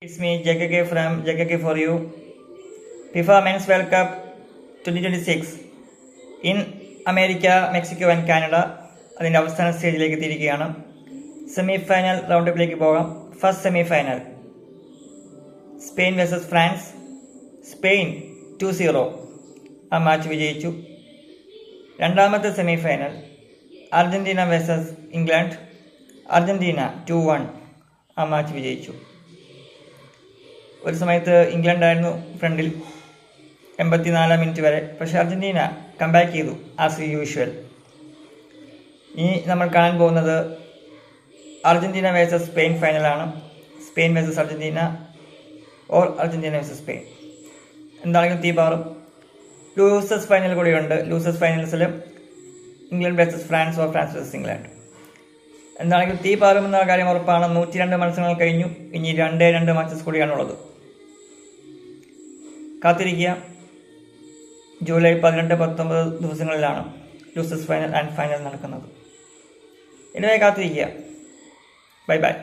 It's me JKK from JKK for you. FIFA Men's World Cup 2026 in America, Mexico and Canada അതിൻ്റെ അവസാന സ്റ്റേജിലേക്ക് എത്തിയിരിക്കുകയാണ്. Semi final റൗണ്ടപ്പിലേക്ക് പോകാം. First semi final Spain versus France. Spain 2-0 ആ match വിജയിച്ചു. രണ്ടാമത്തെ semi final Argentina versus England. Argentina 2-1 ആ match വിജയിച്ചു. ഒരു സമയത്ത് ഇംഗ്ലണ്ടായിരുന്നു ഫ്രണ്ടിൽ 84 മിനിറ്റ് വരെ. പക്ഷേ അർജന്റീന കംബാക്ക് ചെയ്തു ആസ് യൂഷ്വൽ. ഇനി നമ്മൾ കാണാൻ പോകുന്നത് അർജന്റീന വേഴ്സസ് സ്പെയിൻ ഫൈനലാണ്. Spain versus Argentina or Argentina versus Spain. എന്താണെങ്കിലും തീ പാറും. ലൂസേഴ്സ് ഫൈനൽ കൂടിയുണ്ട്. ലൂസേഴ്സ് ഫൈനൽസിൽ England versus France or France versus England. എന്താണെങ്കിലും തീ പാറുമെന്ന കാര്യം ഉറപ്പാണ്. 102 മത്സരങ്ങൾ കഴിഞ്ഞു. ഇനി 2 മാച്ചസ് കൂടിയാണുള്ളത്. കാത്തിരിക്കുക. ജൂലൈ 18-19 ദിവസങ്ങളിലാണ് ലൂസേഴ്സ് ഫൈനൽ ആൻഡ് ഫൈനൽ നടക്കുന്നത്. ഇനിവേ കാത്തിരിക്കുക. Bye bye.